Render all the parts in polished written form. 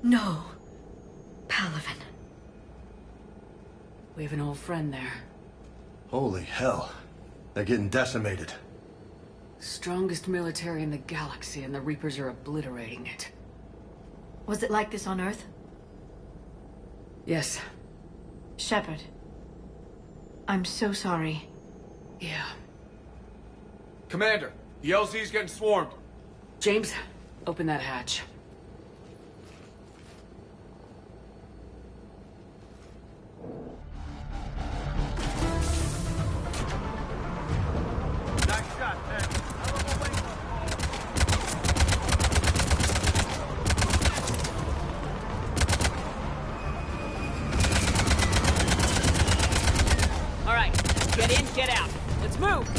No. Palaven. We have an old friend there. Holy hell. They're getting decimated. Strongest military in the galaxy, and the Reapers are obliterating it. Was it like this on Earth? Yes. Shepard. I'm so sorry. Yeah. Commander, the LZ's getting swarmed. James, open that hatch. Nice shot, man. All right, get in, get out. Let's move!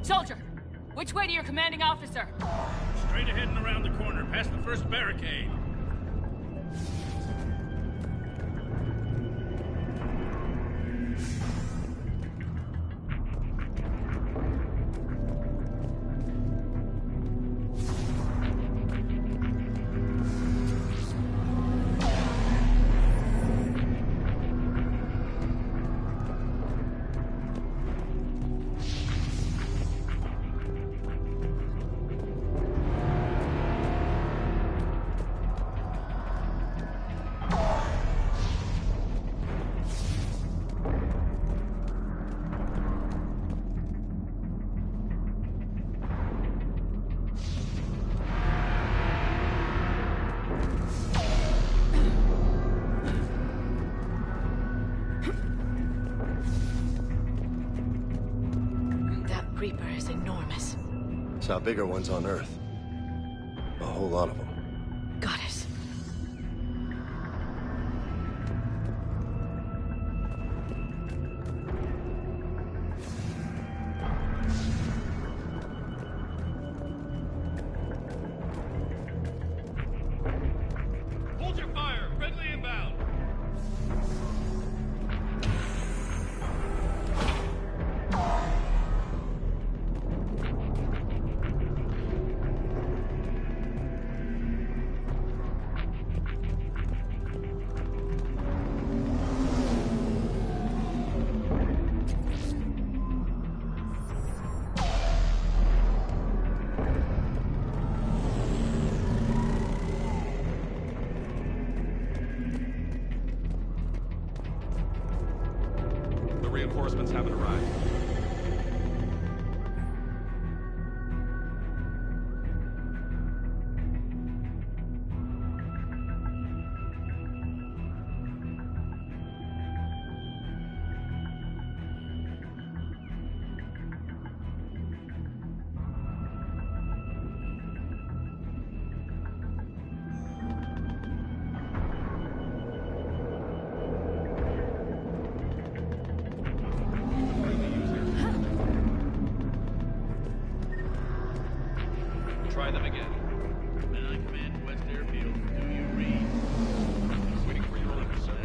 Soldier, which way to your commanding officer? Straight ahead and around the corner, past the first barricade. Reaper is enormous. Saw bigger ones on Earth. A whole lot of them. Got it. Hold your fire! Friendly inbound! The reinforcements haven't arrived. Try them again. Men I command West Airfield. Do you read? Waiting for your orders, sir.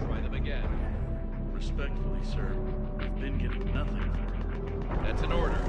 Try them again. Respectfully, sir. We've been getting nothing for it. That's an order.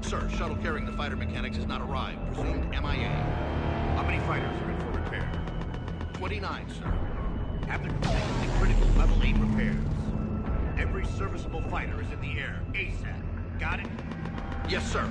Sir, shuttle carrying the fighter mechanics has not arrived. Presumed MIA. How many fighters are in for repair? 29, sir. Have them completed the critical level 8 repairs. Every serviceable fighter is in the air. ASAP. Got it? Yes, sir.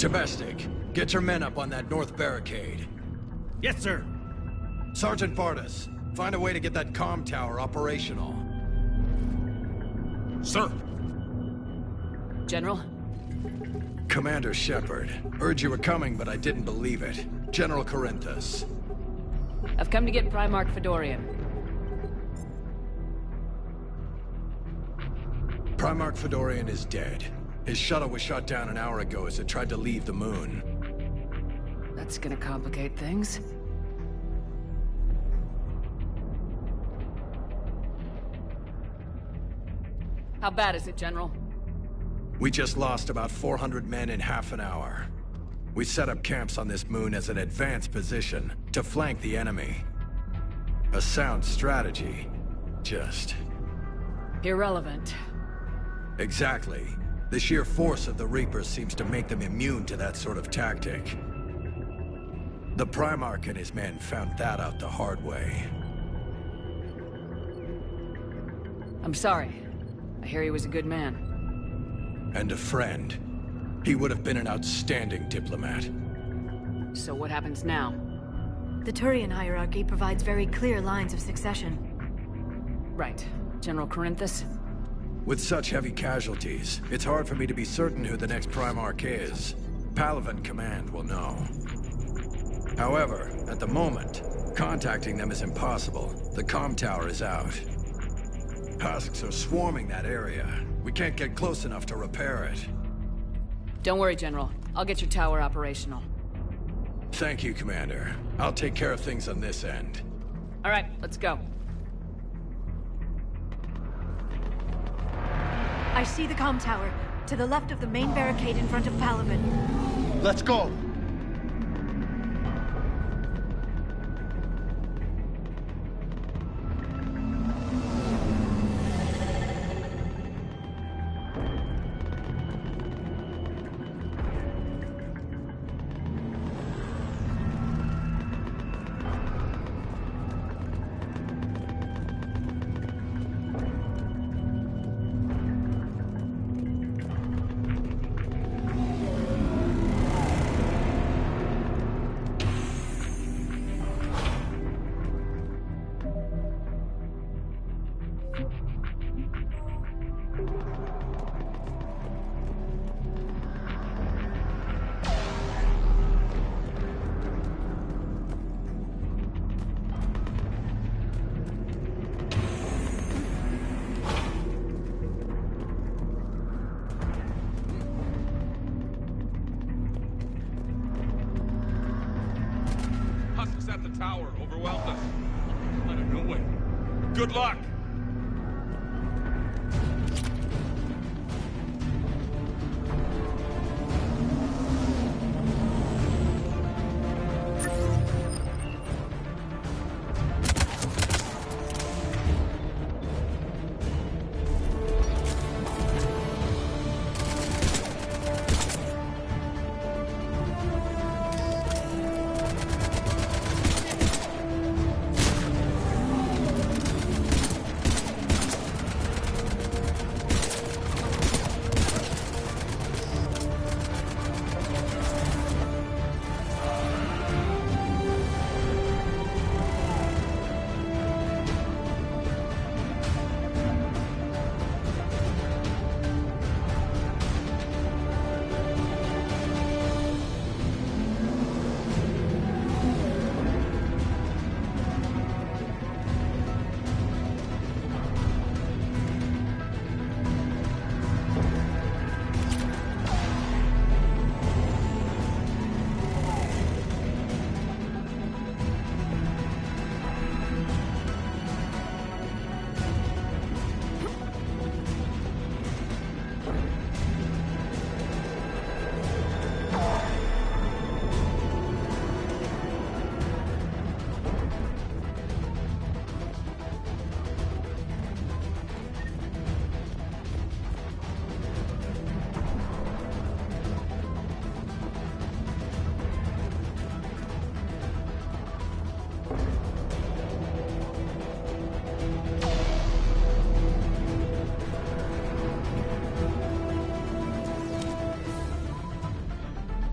Domestic, get your men up on that north barricade. Yes, sir. Sergeant Bartas, find a way to get that comm tower operational. Sir. General? Commander Shepard, heard you were coming, but I didn't believe it. General Corinthus. I've come to get Primarch Fedorian. Primarch Fedorian is dead. His shuttle was shot down an hour ago as it tried to leave the moon. That's gonna complicate things. How bad is it, General? We just lost about 400 men in half an hour. We set up camps on this moon as an advanced position to flank the enemy. A sound strategy. Just... irrelevant. Exactly. The sheer force of the Reapers seems to make them immune to that sort of tactic. The Primarch and his men found that out the hard way. I'm sorry. I hear he was a good man. And a friend. He would have been an outstanding diplomat. So what happens now? The Turian hierarchy provides very clear lines of succession. Right. General Corinthus? With such heavy casualties, it's hard for me to be certain who the next Primarch is. Palaven Command will know. However, at the moment, contacting them is impossible. The comm tower is out. Husks are swarming that area. We can't get close enough to repair it. Don't worry, General. I'll get your tower operational. Thank you, Commander. I'll take care of things on this end. All right, let's go. I see the comm tower, to the left of the main barricade in front of Palaven. Let's go! Husks at the tower overwhelmed us. Out of nowhere. Good luck!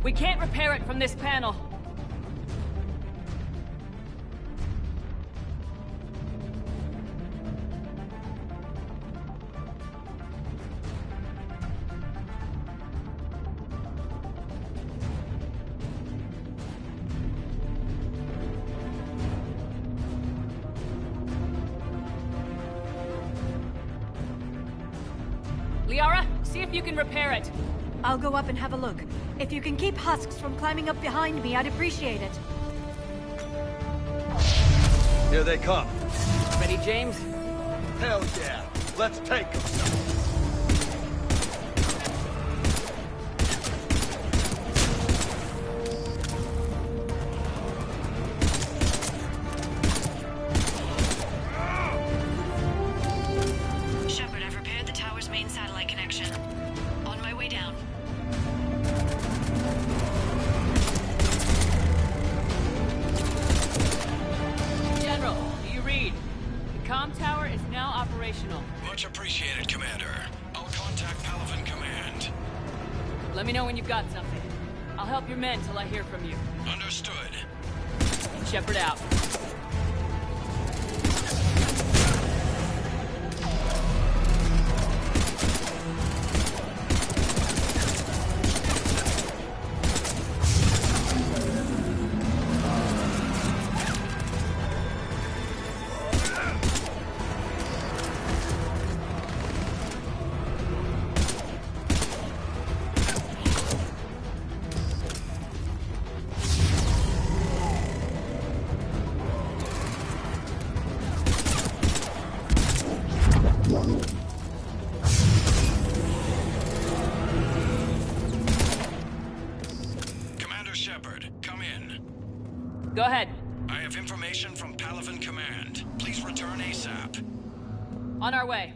We can't repair it from this panel. Liara, see if you can repair it. I'll go up and have a look. If you can keep husks from climbing up behind me, I'd appreciate it. Here they come. Ready, James? Hell yeah. Let's take them. Shepard, I've repaired the tower's main satellite connection. On my way down. General, do you read? The comm tower is now operational. Much appreciated, Commander. I'll contact Palaven Command. Let me know when you've got something. I'll help your men till I hear from you. Understood. Shepard out. Commander Shepard, come in. Go ahead. I have information from Palaven Command. Please return ASAP. On our way.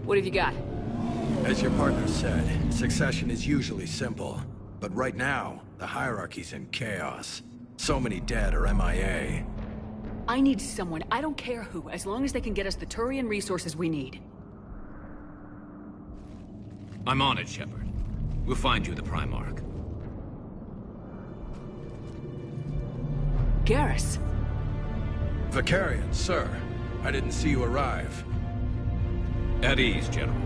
What have you got? As your partner said, succession is usually simple. But right now, the hierarchy's in chaos. So many dead or MIA. I need someone, I don't care who, as long as they can get us the Turian resources we need. I'm on it, Shepard. We'll find you the Primarch. Garrus. Vicarian, sir. I didn't see you arrive. At ease, General.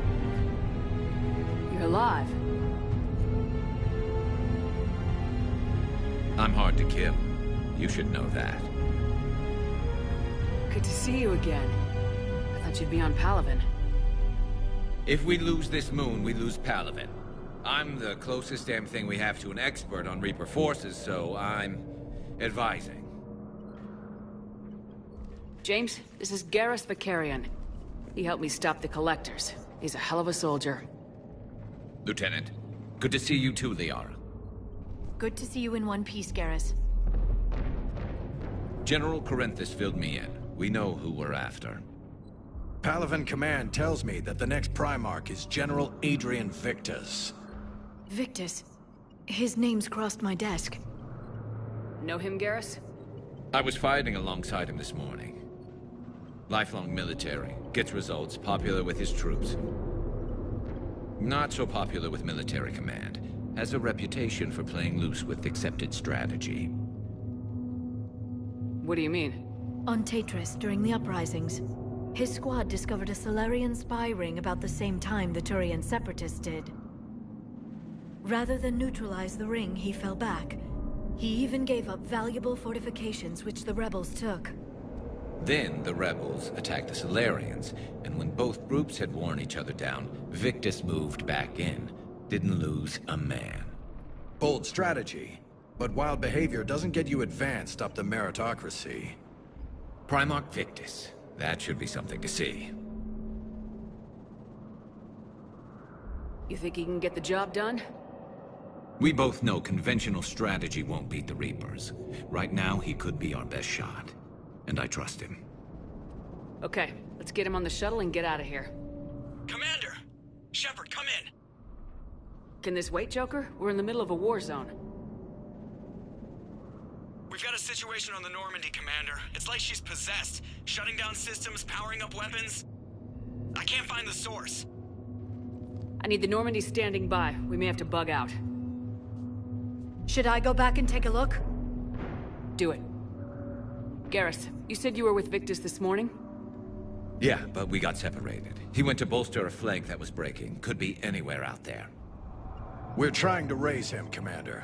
You're alive. I'm hard to kill. You should know that. Good to see you again. I thought you'd be on Palaven. If we lose this moon, we lose Palaven. I'm the closest damn thing we have to an expert on Reaper forces, so I'm advising. James, this is Garrus Vicarian. He helped me stop the Collectors. He's a hell of a soldier. Lieutenant, good to see you too, Liara. Good to see you in one piece, Garrus. General Corinthus filled me in. We know who we're after. Palaven Command tells me that the next Primarch is General Adrian Victus. Victus. His name's crossed my desk. Know him, Garrus? I was fighting alongside him this morning. Lifelong military, gets results, popular with his troops. Not so popular with military command. Has a reputation for playing loose with accepted strategy. What do you mean? On Tatris, during the uprisings, his squad discovered a Solarian spy ring about the same time the Turian separatists did. Rather than neutralize the ring, he fell back. He even gave up valuable fortifications which the rebels took. Then the rebels attacked the Solarians, and when both groups had worn each other down, Victus moved back in. Didn't lose a man. Bold strategy. But wild behavior doesn't get you advanced up the meritocracy. Primarch Victus. That should be something to see. You think he can get the job done? We both know conventional strategy won't beat the Reapers. Right now, he could be our best shot. And I trust him. Okay, let's get him on the shuttle and get out of here. Commander! Shepard, come in! Can this wait, Joker? We're in the middle of a war zone. We've got a situation on the Normandy, Commander. It's like she's possessed. Shutting down systems, powering up weapons. I can't find the source. I need the Normandy standing by. We may have to bug out. Should I go back and take a look? Do it. Garrus, you said you were with Victus this morning? Yeah, but we got separated. He went to bolster a flank that was breaking. Could be anywhere out there. We're trying to raise him, Commander.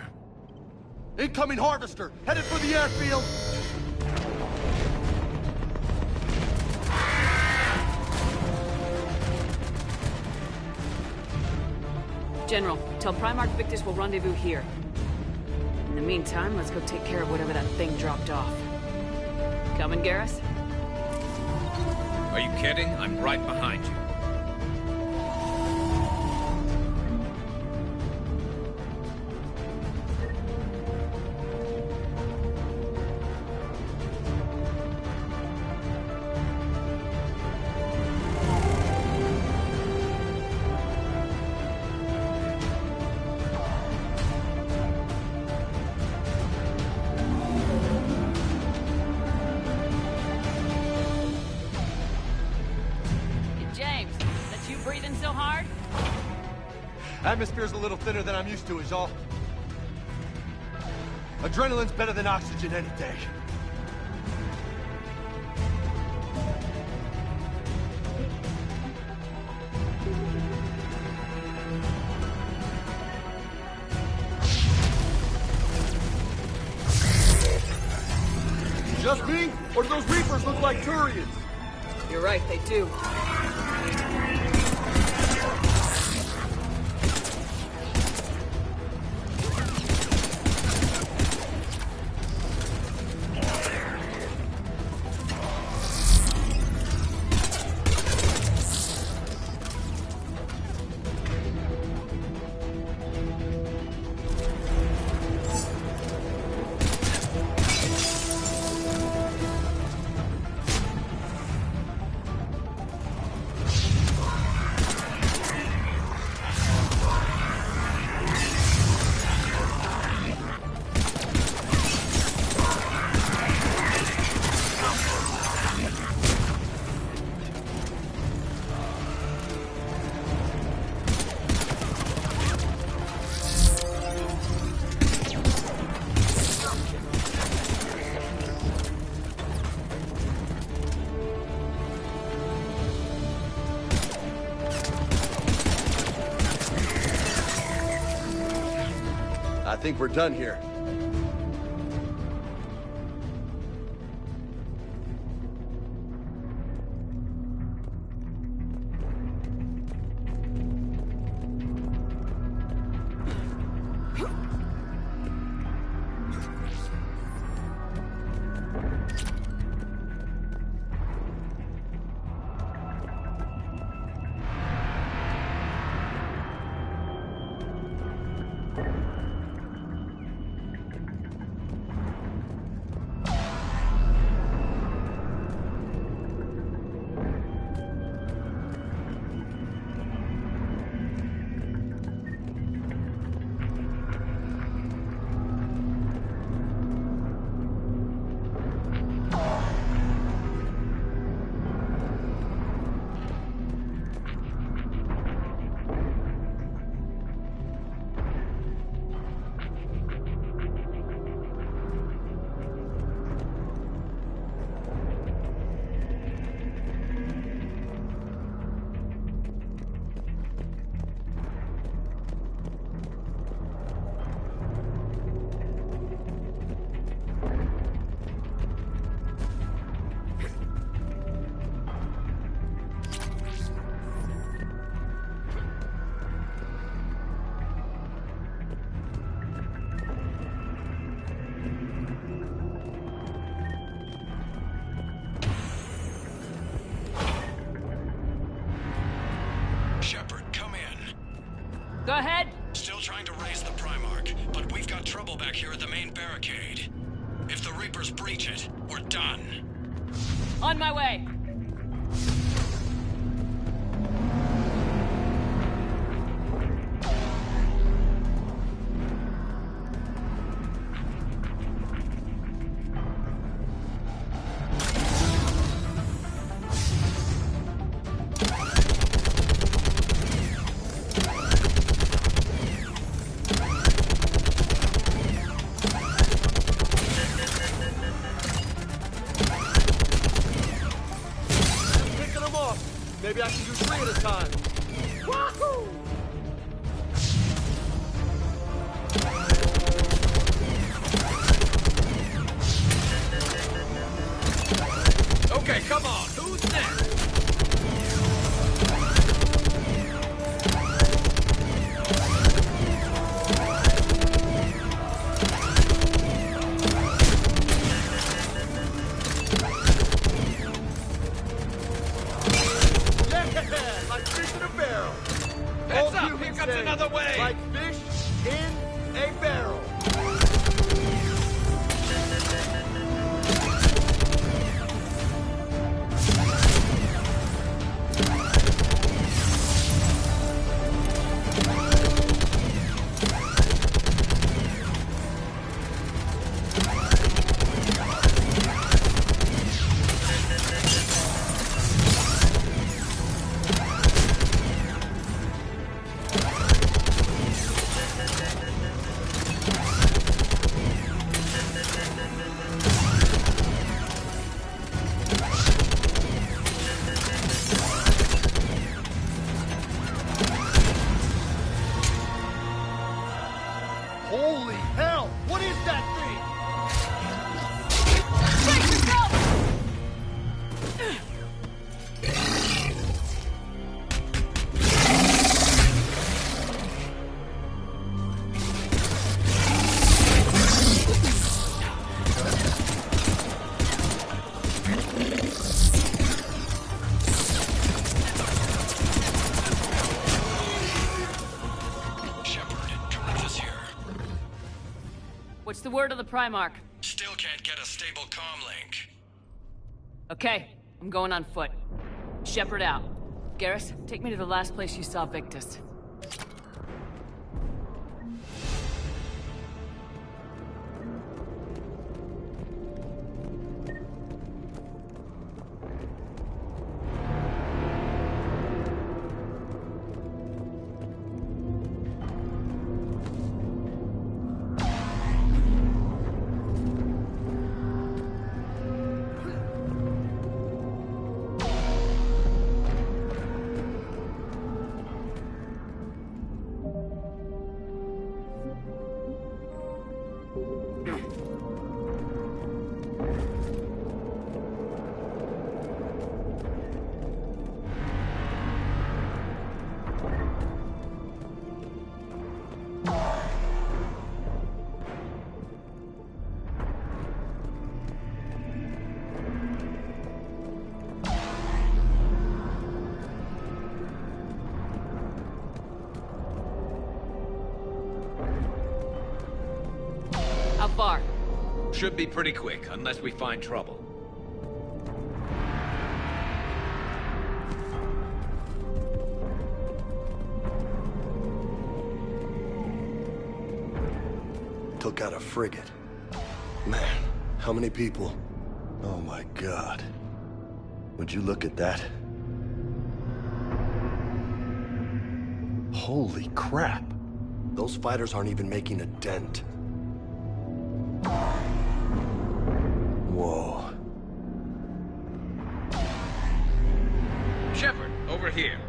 Incoming harvester! Headed for the airfield! General, tell Primarch Victus we'll rendezvous here. In the meantime, let's go take care of whatever that thing dropped off. Coming, Garrus? Are you kidding? I'm right behind you. Atmosphere's a little thinner than I'm used to, is all. Adrenaline's better than oxygen any day. Just me? Or do those Reapers look like Turians? You're right, they do. I think we're done here. Go ahead. Still trying to raise the Primarch, but we've got trouble back here at the main barricade. If the Reapers breach it, we're done. On my way. Maybe I can do 3 at a time. Wahoo! Okay, come on. Who's next? Heads up! Here comes another wave! Like fish in a barrel. Holy hell! What is that thing? Brace yourself! What's the word of the Primarch? Still can't get a stable comm link. Okay, I'm going on foot. Shepard out. Garrus, take me to the last place you saw Victus. How far? Should be pretty quick, unless we find trouble. Took out a frigate. Man, how many people? Oh my God. Would you look at that? Holy crap. Those fighters aren't even making a dent. Whoa. Shepard, over here.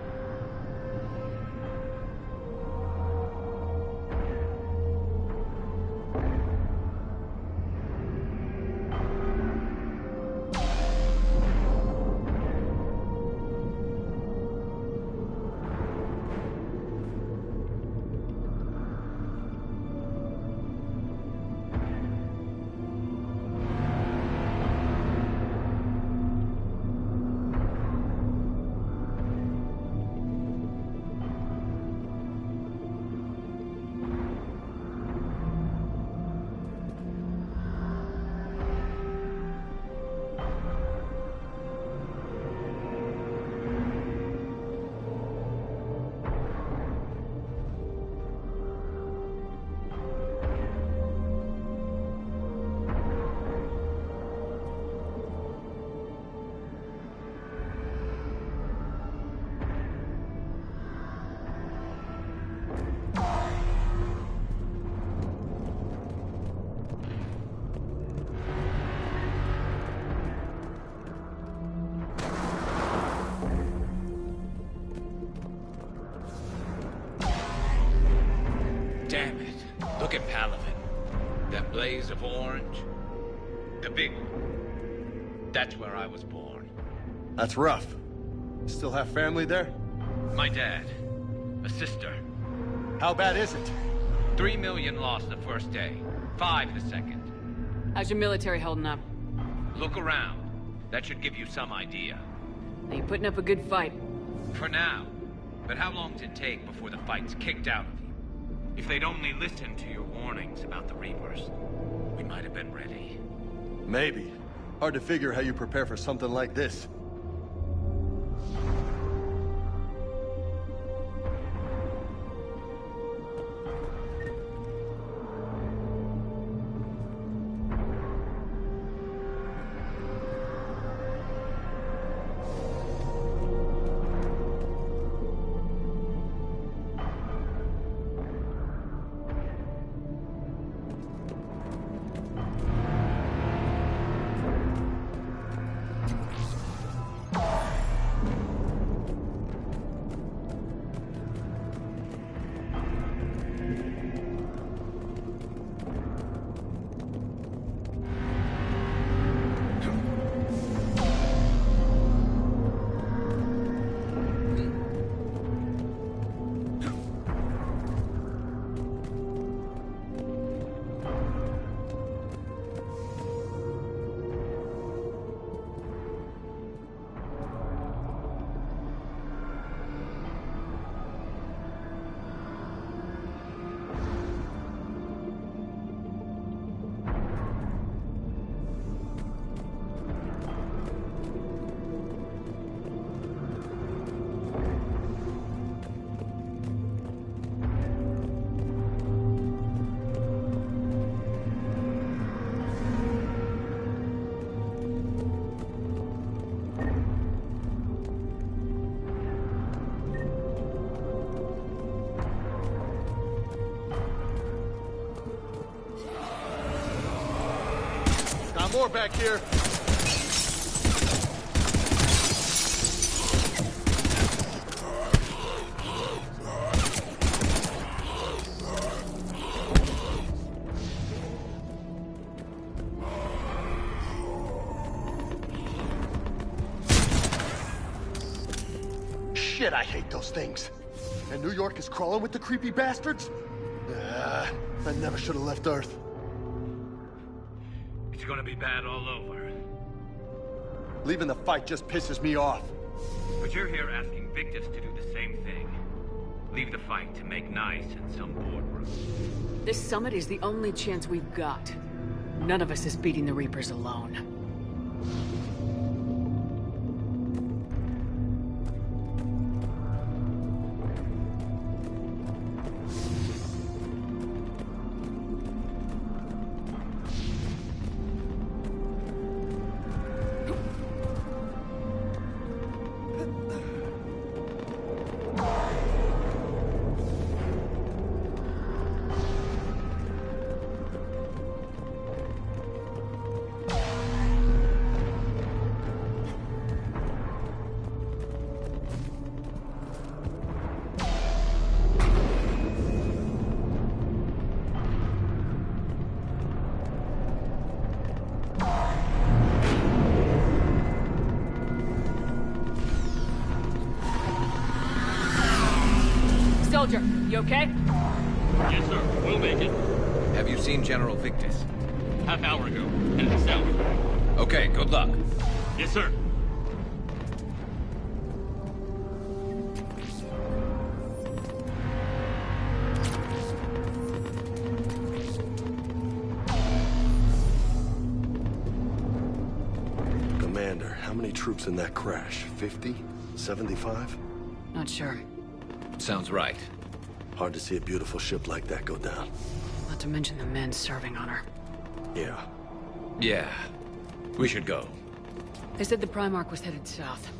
blaze of orange. The big one. That's where I was born. That's rough. Still have family there? My dad. A sister. How bad is it? 3 million lost the first day. 5 the second. How's your military holding up? Look around. That should give you some idea. You're putting up a good fight. For now. But how long does it take before the fight's kicked out of you? If they'd only listened to your warnings about the Reapers, we might have been ready. Maybe. Hard to figure how you prepare for something like this. More back here. Shit, I hate those things. And New York is crawling with the creepy bastards? I never should have left Earth. It's gonna be bad all over. Leaving the fight just pisses me off. But you're here asking Victus to do the same thing. Leave the fight to make nice in some boardroom. This summit is the only chance we've got. None of us is beating the Reapers alone. Soldier, you okay? Yes, sir. We'll make it. Have you seen General Victus? Half hour ago. Headed south. Okay, good luck. Yes, sir. Commander, how many troops in that crash? 50? 75? Not sure. Sounds right. Hard to see a beautiful ship like that go down. Not to mention the men serving on her. Yeah. Yeah. We should go. They said the Primarch was headed south.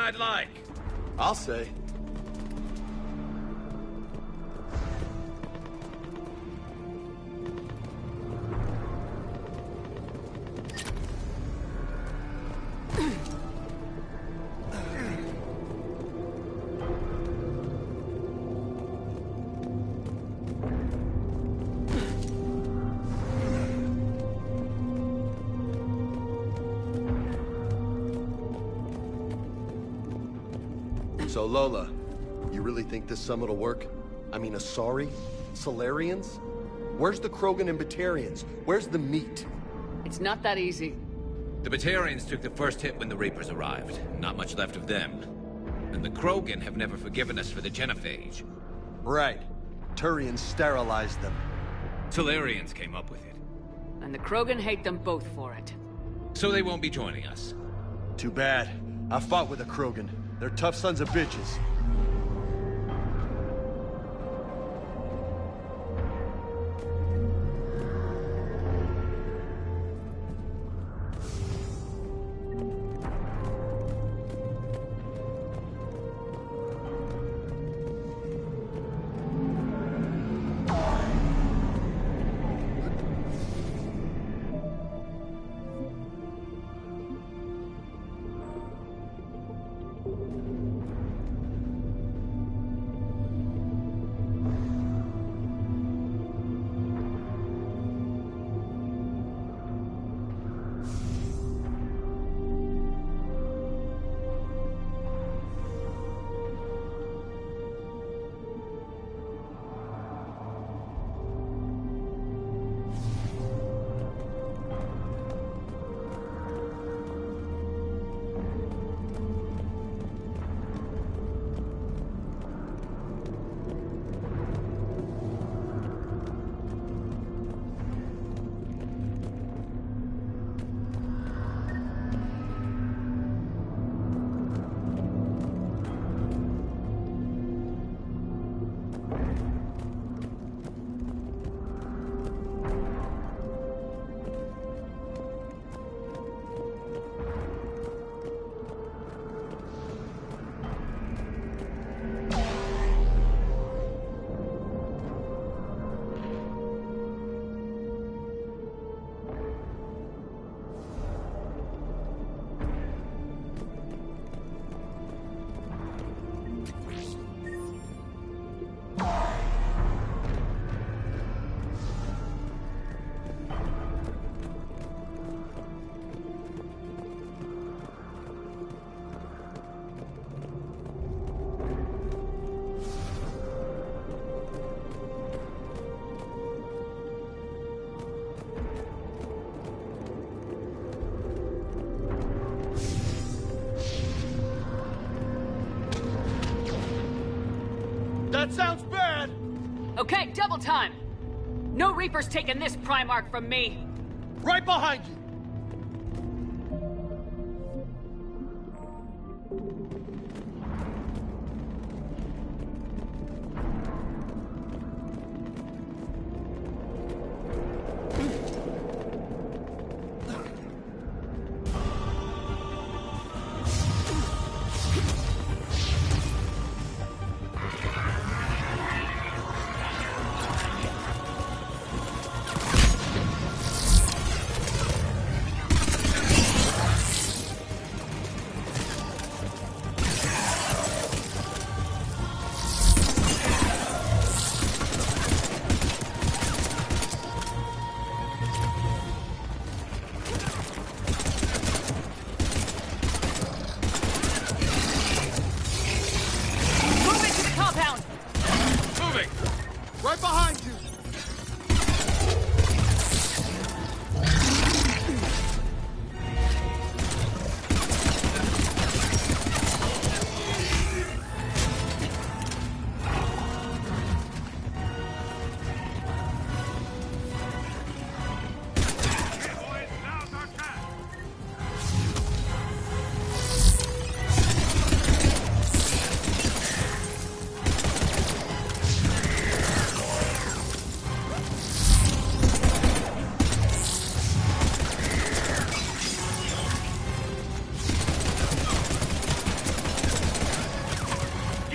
I'd like. I'll say. So, Lola, you really think this summit will work? I mean, Asari? Solarians? Where's the Krogan and Batarians? Where's the meat? It's not that easy. The Batarians took the first hit when the Reapers arrived. Not much left of them. And the Krogan have never forgiven us for the genophage. Right. Turians sterilized them. Solarians came up with it. And the Krogan hate them both for it. So they won't be joining us. Too bad. I fought with a Krogan. They're tough sons of bitches. That sounds bad! Okay, double time! No Reaper's taking this Primarch from me! Right behind you!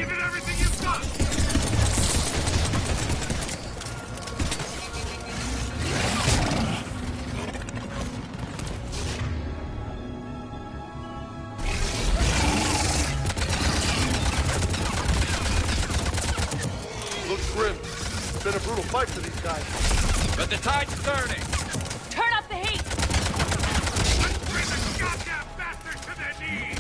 Give it everything you've got! Looks grim. It's been a brutal fight for these guys. But the tide's turning! Turn up the heat! Let's bring the goddamn bastards to their knees!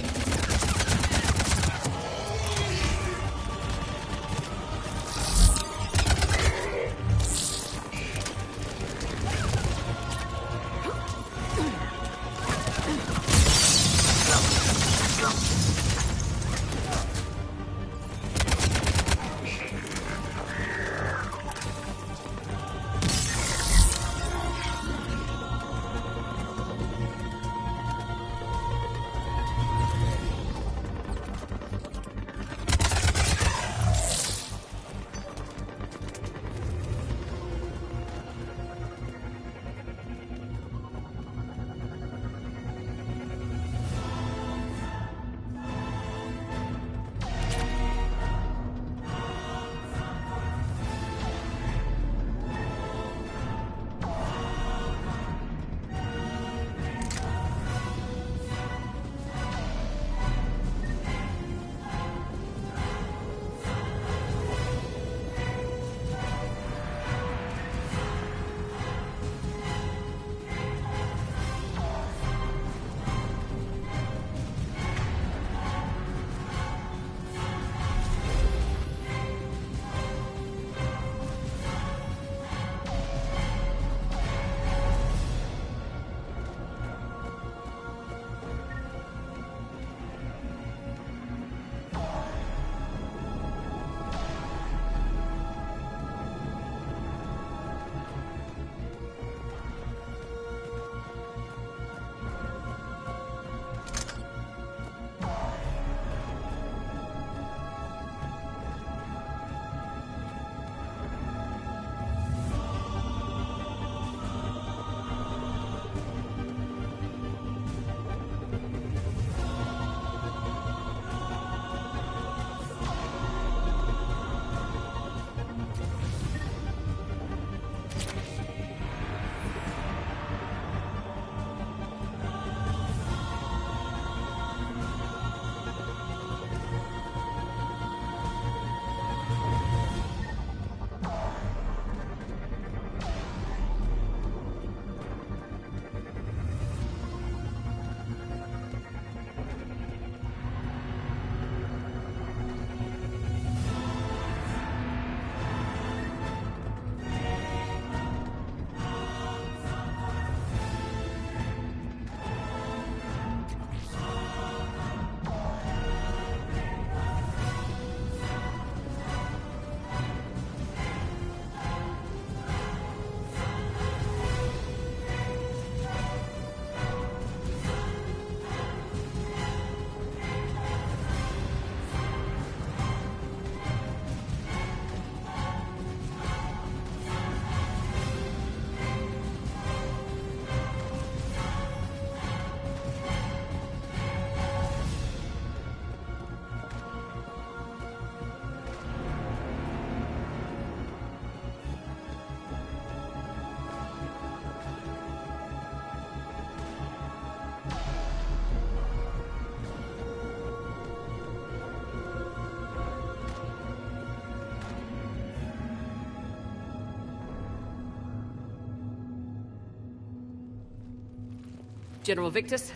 General Victus?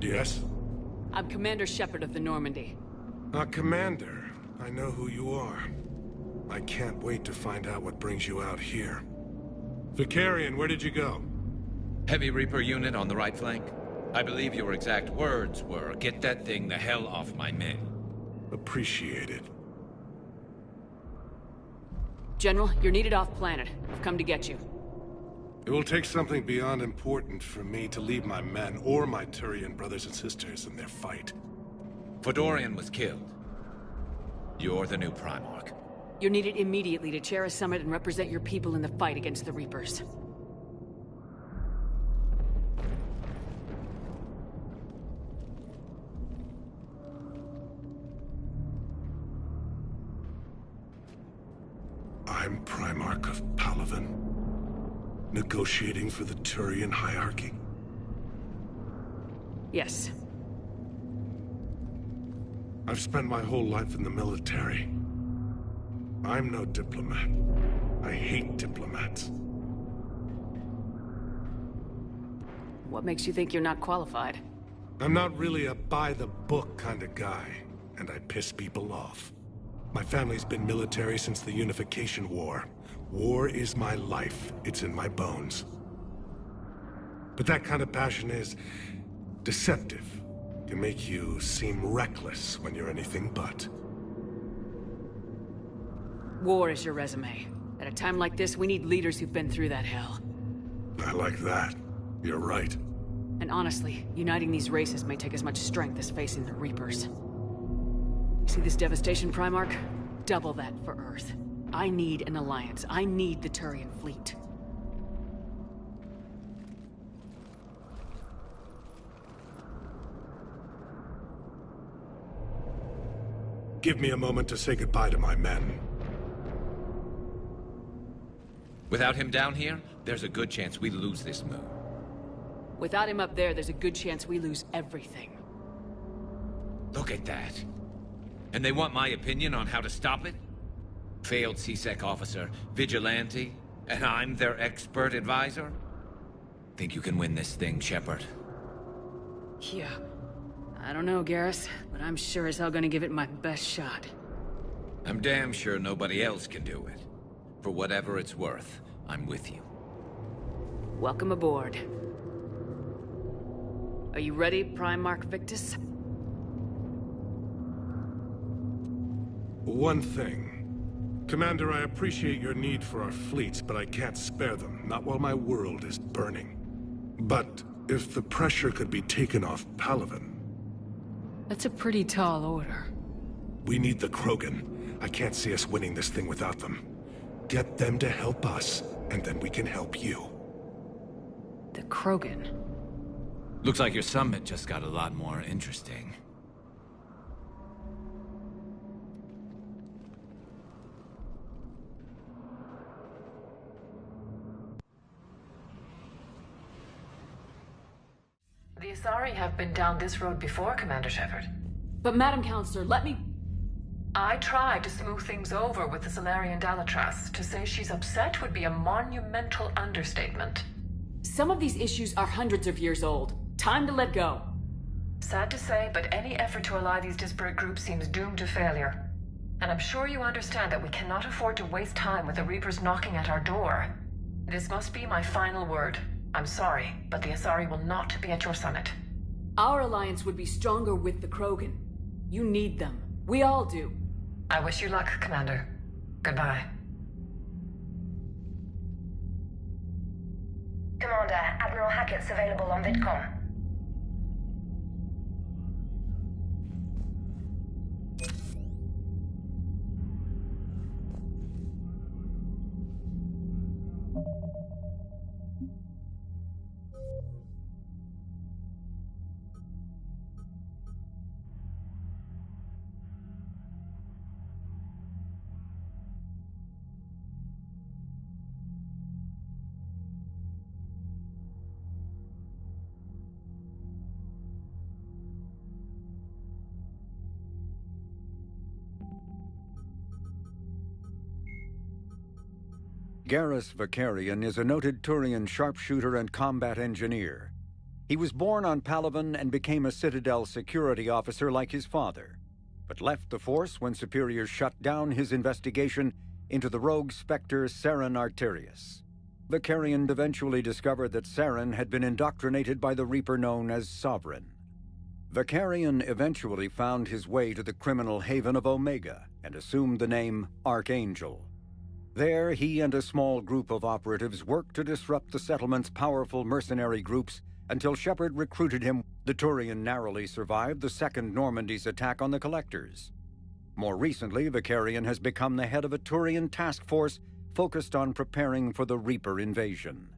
Yes? I'm Commander Shepard of the Normandy. Commander, I know who you are. I can't wait to find out what brings you out here. Vicarian, where did you go? Heavy Reaper unit on the right flank. I believe your exact words were, "Get that thing the hell off my men." Appreciated. General, you're needed off-planet. I've come to get you. It will take something beyond important for me to leave my men or my Turian brothers and sisters in their fight. Fedorian was killed. You're the new Primarch. You're needed immediately to chair a summit and represent your people in the fight against the Reapers. I'm Primarch of Palaven, negotiating for the Turian hierarchy. Yes. I've spent my whole life in the military. I'm no diplomat. I hate diplomats. What makes you think you're not qualified? I'm not really a by-the-book kind of guy, and I piss people off. My family's been military since the Unification War. War is my life. It's in my bones. But that kind of passion is deceptive. Can make you seem reckless when you're anything but. War is your resume. At a time like this, we need leaders who've been through that hell. I like that. You're right. And honestly, uniting these races may take as much strength as facing the Reapers. See this devastation, Primarch? Double that for Earth. I need an alliance. I need the Turian fleet. Give me a moment to say goodbye to my men. Without him down here, there's a good chance we lose this move. Without him up there, there's a good chance we lose everything. Look at that. And they want my opinion on how to stop it? Failed CSEC officer, vigilante, and I'm their expert advisor? Think you can win this thing, Shepard? Yeah. I don't know, Garrus, but I'm sure as hell gonna give it my best shot. I'm damn sure nobody else can do it. For whatever it's worth, I'm with you. Welcome aboard. Are you ready, Primarch Victus? One thing. Commander, I appreciate your need for our fleets, but I can't spare them, not while my world is burning. But if the pressure could be taken off Palaven... That's a pretty tall order. We need the Krogan. I can't see us winning this thing without them. Get them to help us, and then we can help you. The Krogan? Looks like your summit just got a lot more interesting. The Asari have been down this road before, Commander Shepard. But Madam Counselor, let me... I tried to smooth things over with the Salarian Dalatras. To say she's upset would be a monumental understatement. Some of these issues are hundreds of years old. Time to let go. Sad to say, but any effort to ally these disparate groups seems doomed to failure. And I'm sure you understand that we cannot afford to waste time with the Reapers knocking at our door. This must be my final word. I'm sorry, but the Asari will not be at your summit. Our alliance would be stronger with the Krogan. You need them. We all do. I wish you luck, Commander. Goodbye. Commander, Admiral Hackett's available on VidCom. Garrus Vakarian is a noted Turian sharpshooter and combat engineer. He was born on Palaven and became a Citadel security officer like his father, but left the Force when superiors shut down his investigation into the rogue Spectre Saren Arterius. Vakarian eventually discovered that Saren had been indoctrinated by the Reaper known as Sovereign. Vakarian eventually found his way to the criminal haven of Omega and assumed the name Archangel. There, he and a small group of operatives worked to disrupt the settlement's powerful mercenary groups until Shepard recruited him. The Turian narrowly survived the Second Normandy's attack on the Collectors. More recently, Vakarian has become the head of a Turian task force focused on preparing for the Reaper invasion.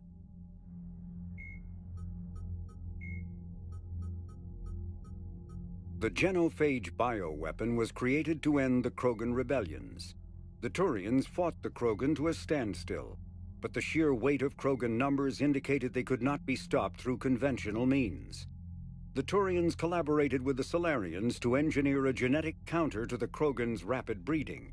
The genophage bioweapon was created to end the Krogan rebellions. The Turians fought the Krogan to a standstill, but the sheer weight of Krogan numbers indicated they could not be stopped through conventional means. The Turians collaborated with the Solarians to engineer a genetic counter to the Krogan's rapid breeding.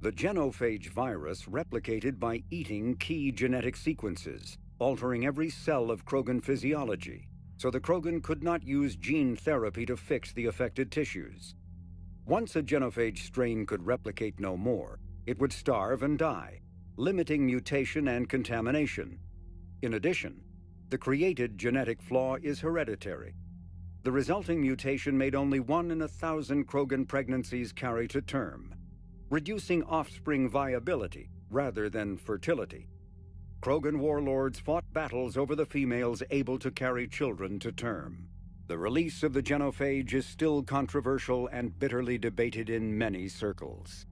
The genophage virus replicated by eating key genetic sequences, altering every cell of Krogan physiology, so the Krogan could not use gene therapy to fix the affected tissues. Once a genophage strain could replicate no more, it would starve and die, limiting mutation and contamination. In addition, the created genetic flaw is hereditary. The resulting mutation made only 1 in 1,000 Krogan pregnancies carry to term, reducing offspring viability rather than fertility. Krogan warlords fought battles over the females able to carry children to term. The release of the genophage is still controversial and bitterly debated in many circles.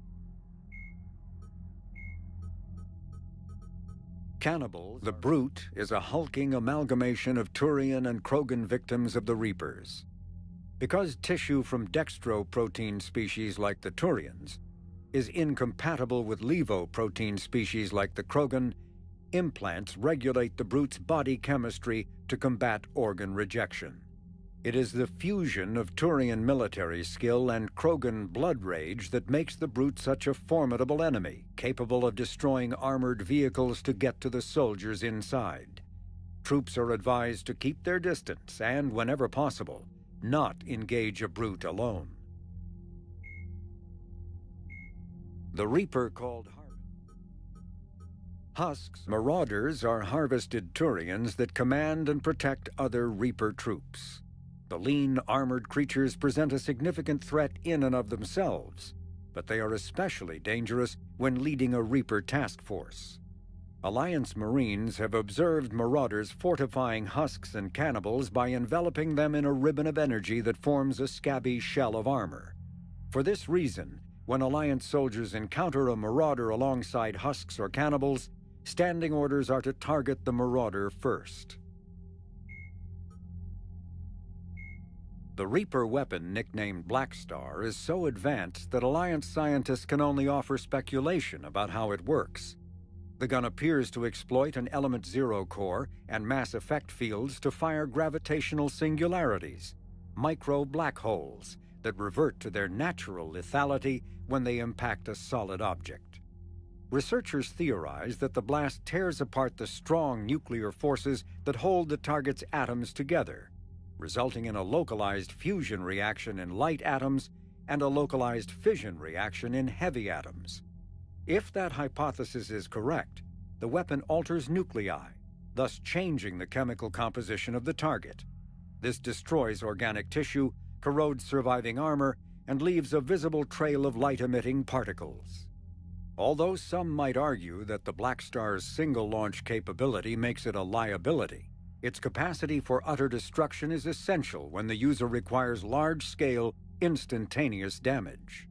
Cannibal, the Brute, is a hulking amalgamation of Turian and Krogan victims of the Reapers. Because tissue from dextroprotein species like the Turians is incompatible with levoprotein species like the Krogan, implants regulate the Brute's body chemistry to combat organ rejection. It is the fusion of Turian military skill and Krogan blood rage that makes the Brute such a formidable enemy, capable of destroying armored vehicles to get to the soldiers inside. Troops are advised to keep their distance and, whenever possible, not engage a Brute alone. The Reaper called Husks, marauders, are harvested Turians that command and protect other Reaper troops. The lean, armored creatures present a significant threat in and of themselves, but they are especially dangerous when leading a Reaper task force. Alliance Marines have observed marauders fortifying husks and cannibals by enveloping them in a ribbon of energy that forms a scabby shell of armor. For this reason, when Alliance soldiers encounter a marauder alongside husks or cannibals, standing orders are to target the marauder first. The Reaper weapon, nicknamed Black Star, is so advanced that Alliance scientists can only offer speculation about how it works. The gun appears to exploit an Element Zero core and mass effect fields to fire gravitational singularities, micro-black holes, that revert to their natural lethality when they impact a solid object. Researchers theorize that the blast tears apart the strong nuclear forces that hold the target's atoms together, resulting in a localized fusion reaction in light atoms and a localized fission reaction in heavy atoms. If that hypothesis is correct, the weapon alters nuclei, thus changing the chemical composition of the target. This destroys organic tissue, corrodes surviving armor, and leaves a visible trail of light-emitting particles. Although some might argue that the Black Star's single-launch capability makes it a liability, its capacity for utter destruction is essential when the user requires large-scale, instantaneous damage.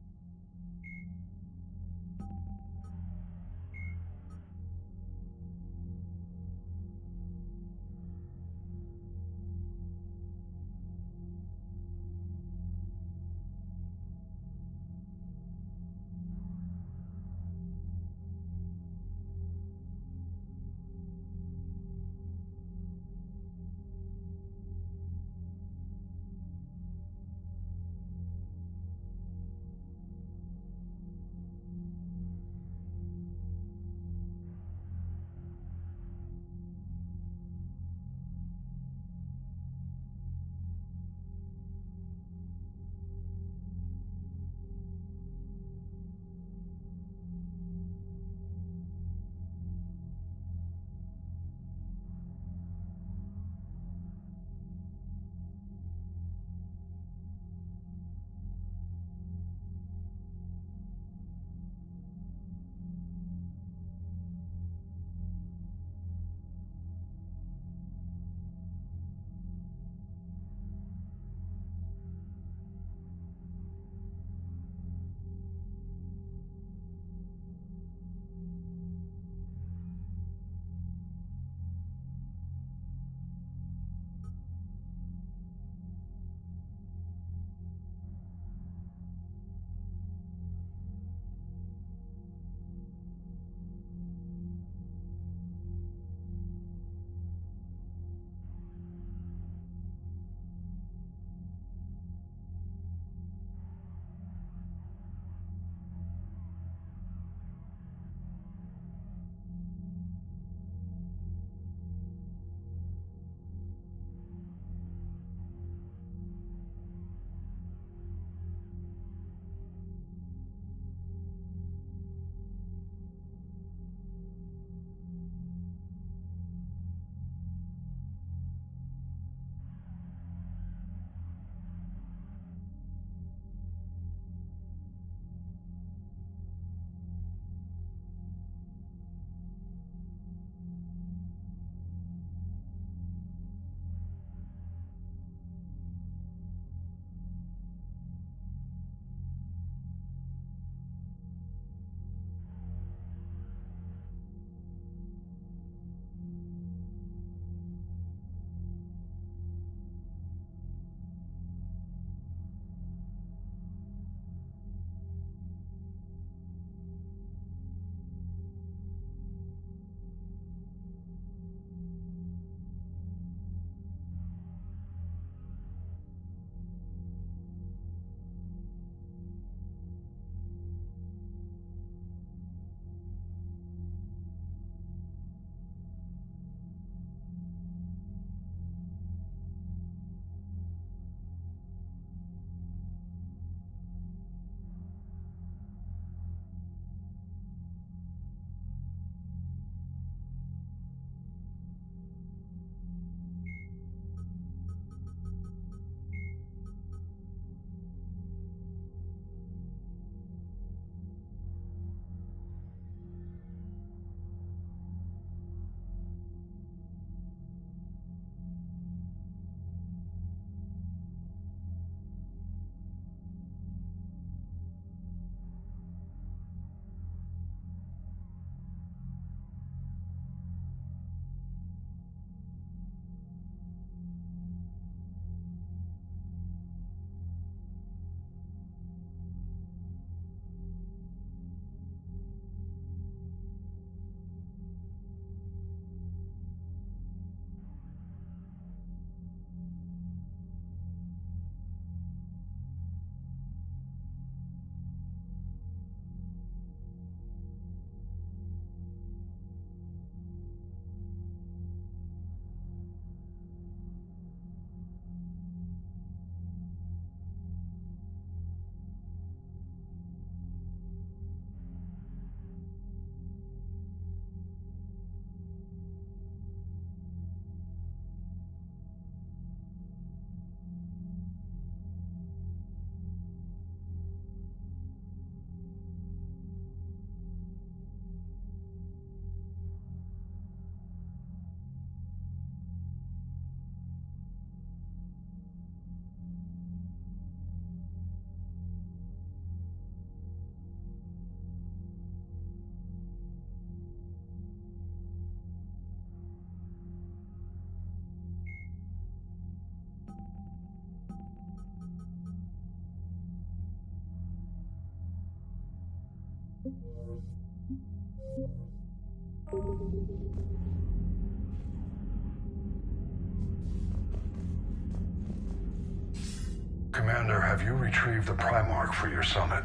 Commander, have you retrieved the Primarch for your summit?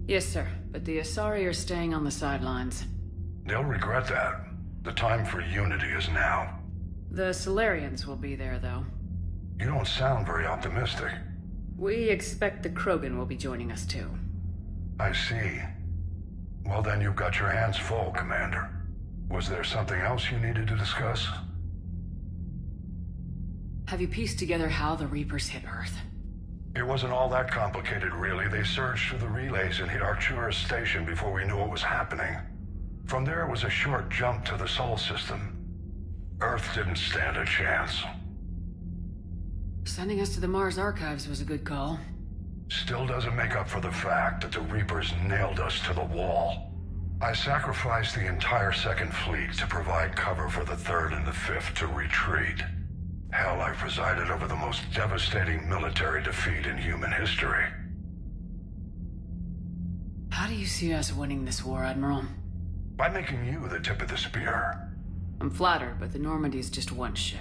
Yes, sir, but the Asari are staying on the sidelines. They'll regret that. The time for unity is now. The Solarians will be there, though. You don't sound very optimistic. We expect the Krogan will be joining us, too. I see. Well, then you've got your hands full, Commander. Was there something else you needed to discuss? Have you pieced together how the Reapers hit Earth? It wasn't all that complicated, really. They surged through the relays and hit Arcturus Station before we knew what was happening. From there, it was a short jump to the Sol system. Earth didn't stand a chance. Sending us to the Mars Archives was a good call. Still doesn't make up for the fact that the Reapers nailed us to the wall. I sacrificed the entire Second Fleet to provide cover for the Third and the Fifth to retreat. Hell, I presided over the most devastating military defeat in human history. How do you see us winning this war, Admiral? By making you the tip of the spear. I'm flattered, but the Normandy's just one ship.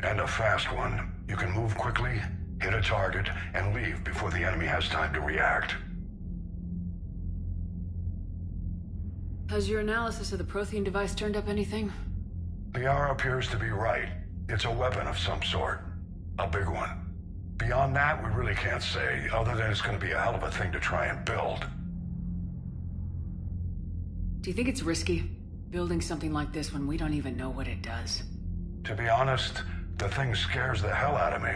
And a fast one. You can move quickly, hit a target, and leave before the enemy has time to react. Has your analysis of the Prothean device turned up anything? The hour appears to be right. It's a weapon of some sort. A big one. Beyond that, we really can't say, other than it's going to be a hell of a thing to try and build. Do you think it's risky, building something like this when we don't even know what it does? To be honest, the thing scares the hell out of me,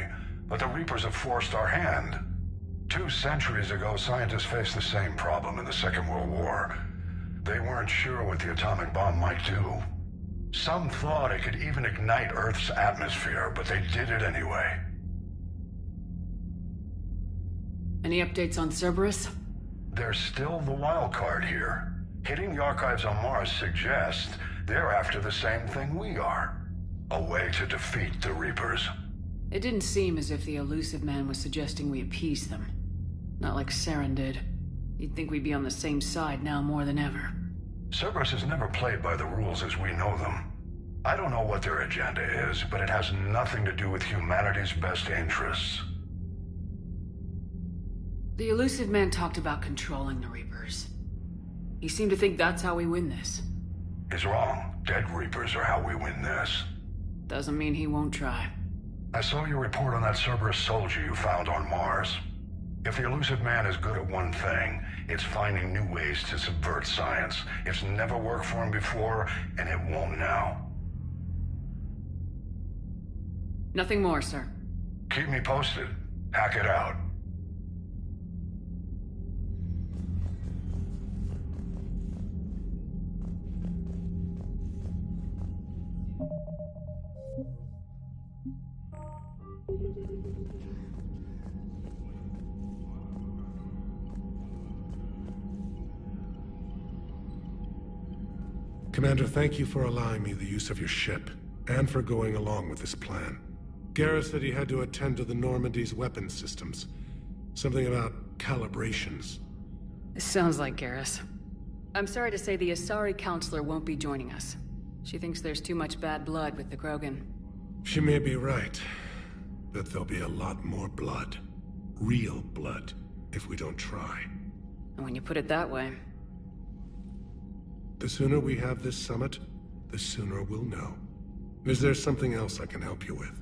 but the Reapers have forced our hand. 2 centuries ago, scientists faced the same problem in the Second World War. They weren't sure what the atomic bomb might do. Some thought it could even ignite Earth's atmosphere, but they did it anyway. Any updates on Cerberus? They're still the wild card here. Hitting the archives on Mars suggests they're after the same thing we are. A way to defeat the Reapers. It didn't seem as if the elusive man was suggesting we appease them. Not like Saren did. You'd think we'd be on the same side now more than ever. Cerberus has never played by the rules as we know them. I don't know what their agenda is, but it has nothing to do with humanity's best interests. The elusive man talked about controlling the Reapers. He seemed to think that's how we win this. He's wrong. Dead Reapers are how we win this. Doesn't mean he won't try. I saw your report on that Cerberus soldier you found on Mars. If the elusive man is good at one thing, it's finding new ways to subvert science. It's never worked for him before, and it won't now. Nothing more, sir. Keep me posted. Hack it out. Commander, thank you for allowing me the use of your ship, and for going along with this plan. Garrus said he had to attend to the Normandy's weapons systems. Something about calibrations. It sounds like Garrus. I'm sorry to say the Asari counselor won't be joining us. She thinks there's too much bad blood with the Krogan. She may be right, but there'll be a lot more blood. Real blood, if we don't try. And when you put it that way... The sooner we have this summit, the sooner we'll know. Is there something else I can help you with?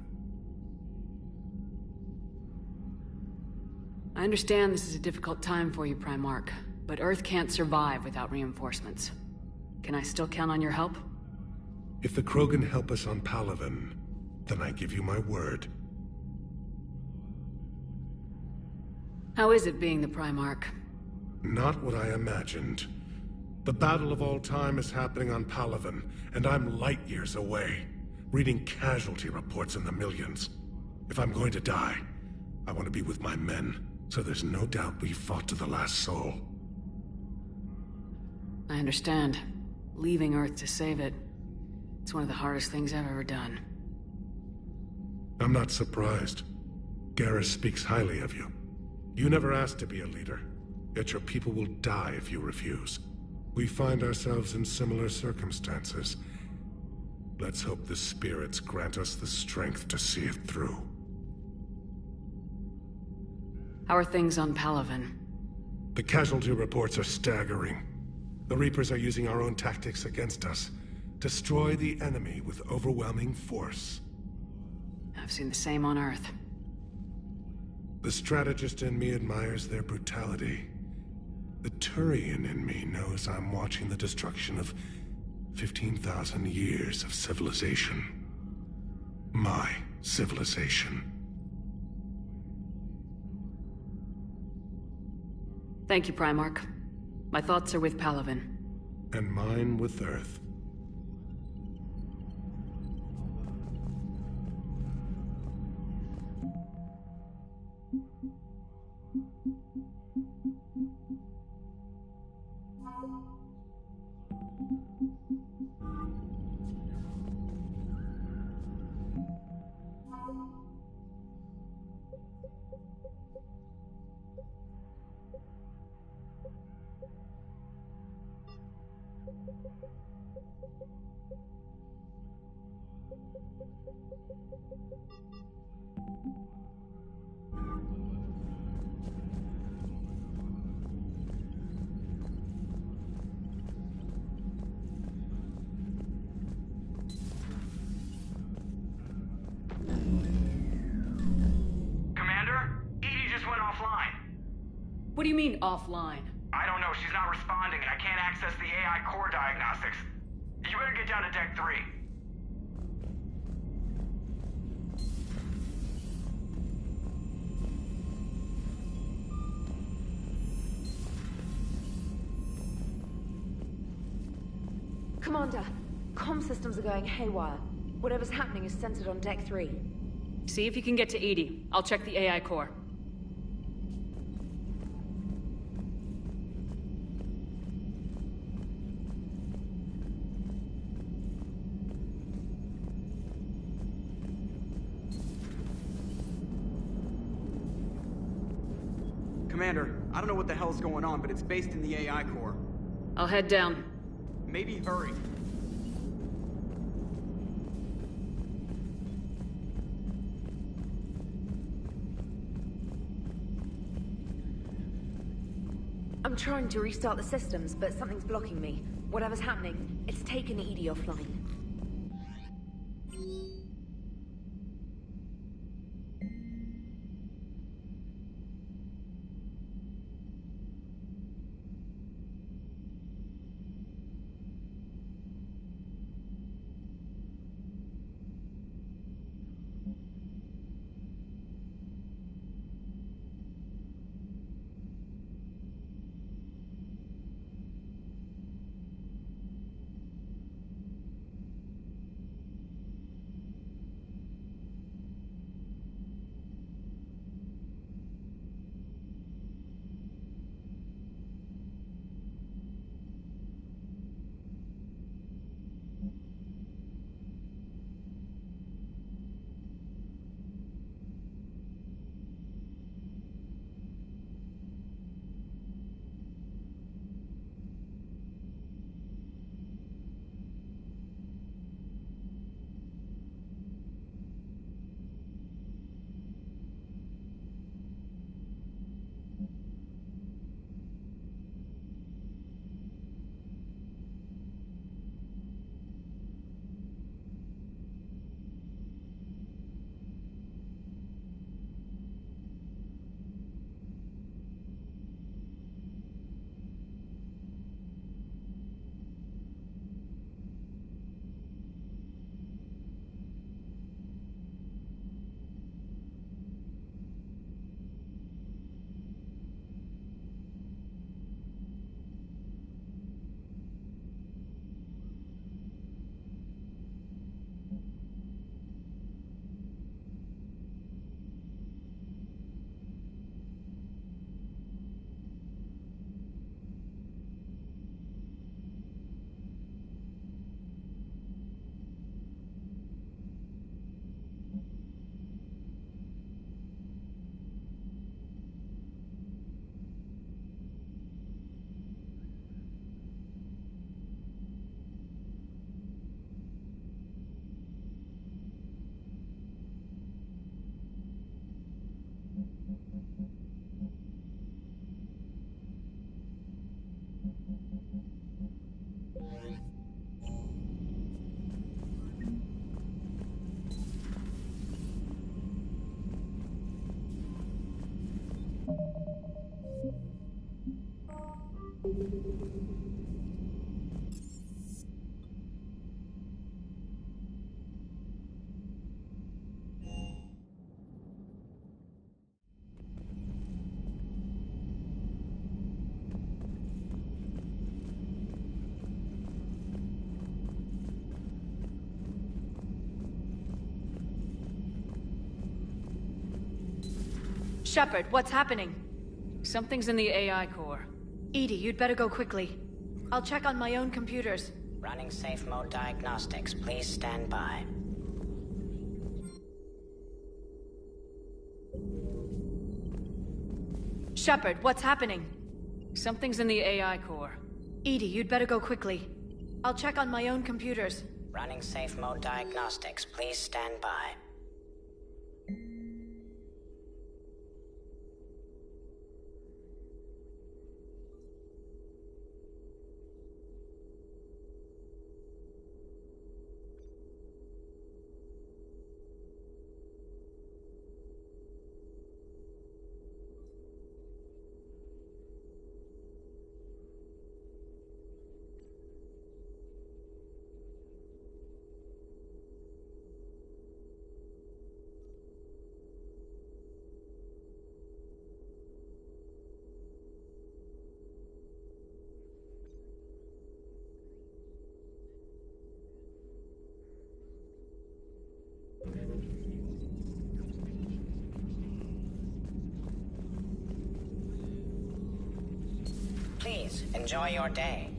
I understand this is a difficult time for you, Primarch, but Earth can't survive without reinforcements. Can I still count on your help? If the Krogan help us on Palaven, then I give you my word. How is it being the Primarch? Not what I imagined. The battle of all time is happening on Palaven, and I'm light years away, reading casualty reports in the millions. If I'm going to die, I want to be with my men, so there's no doubt we fought to the last soul. I understand. Leaving Earth to save it. It's one of the hardest things I've ever done. I'm not surprised. Garrus speaks highly of you. You never asked to be a leader. Yet your people will die if you refuse. We find ourselves in similar circumstances. Let's hope the spirits grant us the strength to see it through. How are things on Palaven? The casualty reports are staggering. The Reapers are using our own tactics against us. Destroy the enemy with overwhelming force. I've seen the same on Earth. The strategist in me admires their brutality. The Turian in me knows I'm watching the destruction of 15,000 years of civilization. My civilization. Thank you, Primarch. My thoughts are with Palaven. And mine with Earth. What do you mean, offline? I don't know. She's not responding, and I can't access the AI core diagnostics. You better get down to Deck 3. Commander, comm systems are going haywire. Whatever's happening is centered on Deck 3. See if you can get to EDI. I'll check the AI core. Commander, I don't know what the hell's going on, but it's based in the AI core. I'll head down. Maybe hurry. I'm trying to restart the systems, but something's blocking me. Whatever's happening, it's taken EDI offline. Shepard, what's happening? Something's in the AI core. Edie, you'd better go quickly. I'll check on my own computers. Running safe mode diagnostics. Please stand by. Shepard, what's happening? Something's in the AI core. Edie, you'd better go quickly. I'll check on my own computers. Running safe mode diagnostics. Please stand by. Please, enjoy your day.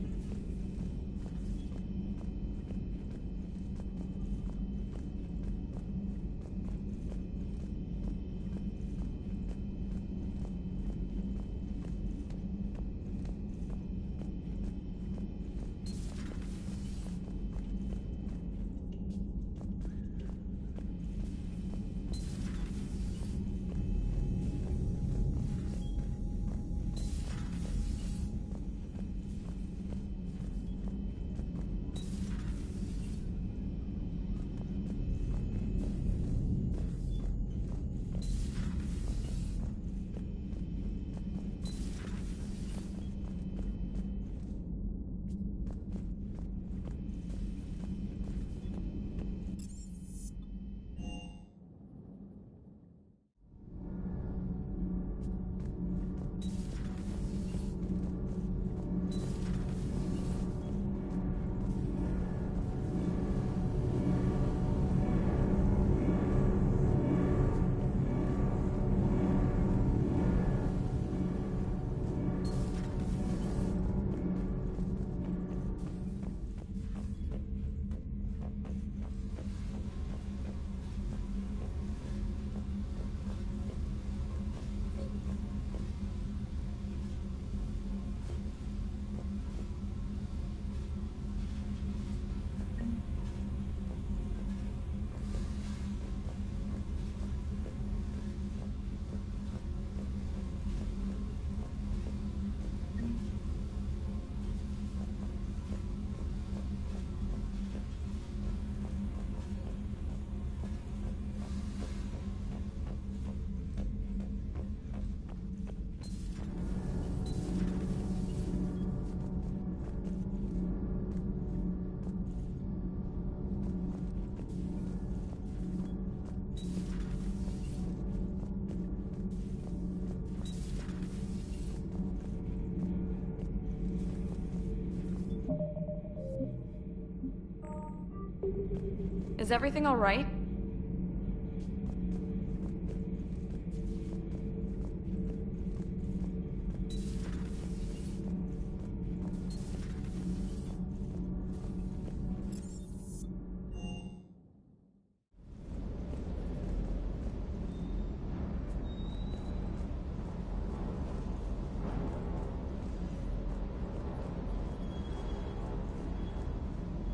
Is everything all right?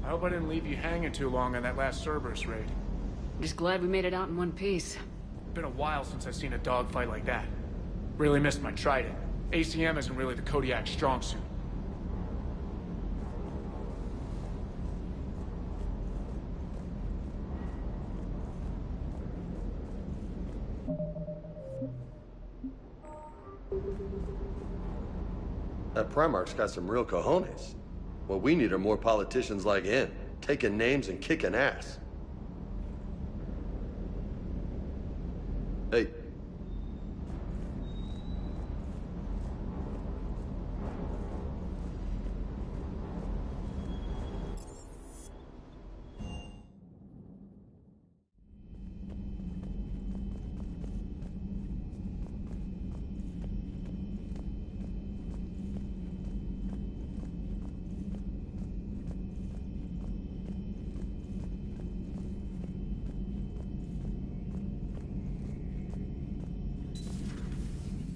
I hope I didn't leave you hanging too long on that last Cerberus raid. Just glad we made it out in one piece. Been a while since I've seen a dogfight like that. Really missed my trident. ACM isn't really the Kodiak's strong suit. That Primarch's got some real cojones. What we need are more politicians like him, taking names and kicking ass. Hey.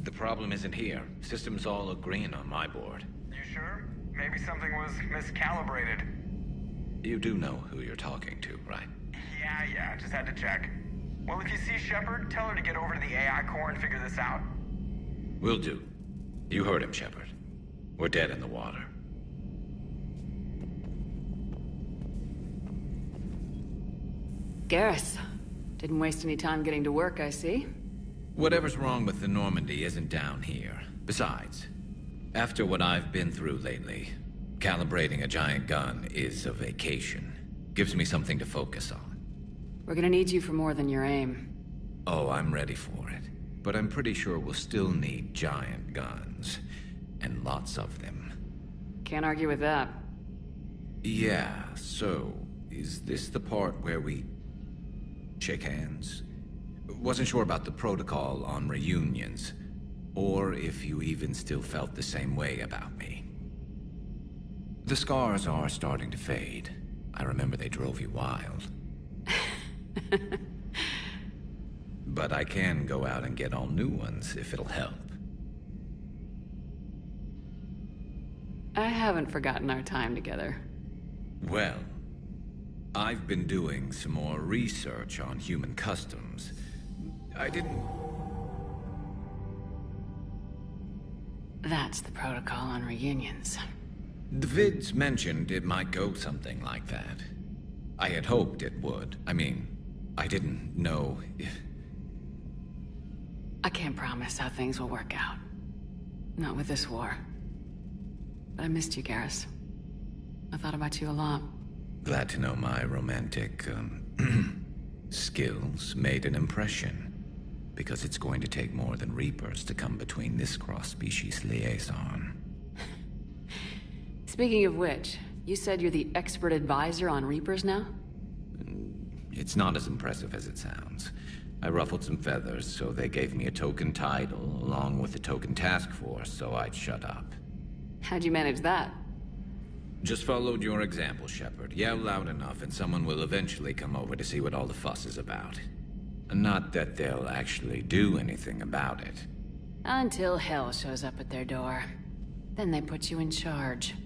The problem isn't here. System's all agreeing on my board. You sure? Maybe something was miscalibrated. You do know who you're talking to, right? Yeah, just had to check. Well, if you see Shepard, tell her to get over to the AI core and figure this out. Will do. You heard him, Shepard. We're dead in the water. Garrus. Didn't waste any time getting to work, I see. Whatever's wrong with the Normandy isn't down here. Besides, after what I've been through lately, calibrating a giant gun is a vacation. Gives me something to focus on. We're gonna need you for more than your aim. Oh, I'm ready for it. But I'm pretty sure we'll still need giant guns. And lots of them. Can't argue with that. Yeah, so, is this the part where we shake hands? Wasn't sure about the protocol on reunions, or if you even still felt the same way about me. The scars are starting to fade. I remember they drove you wild. But I can go out and get all new ones if it'll help. I haven't forgotten our time together. Well, I've been doing some more research on human customs. That's the protocol on reunions. The vids mentioned it might go something like that. I had hoped it would. I mean, I didn't know if... I can't promise how things will work out. Not with this war. But I missed you, Garrus. I thought about you a lot. Glad to know my romantic, skills made an impression. Because it's going to take more than Reapers to come between this cross-species liaison. Speaking of which, you said you're the expert advisor on Reapers now? It's not as impressive as it sounds. I ruffled some feathers, so they gave me a token title, along with a token task force, so I'd shut up. How'd you manage that? Just followed your example, Shepard. Yell loud enough and someone will eventually come over to see what all the fuss is about. Not that they'll actually do anything about it. Until hell shows up at their door. Then they put you in charge.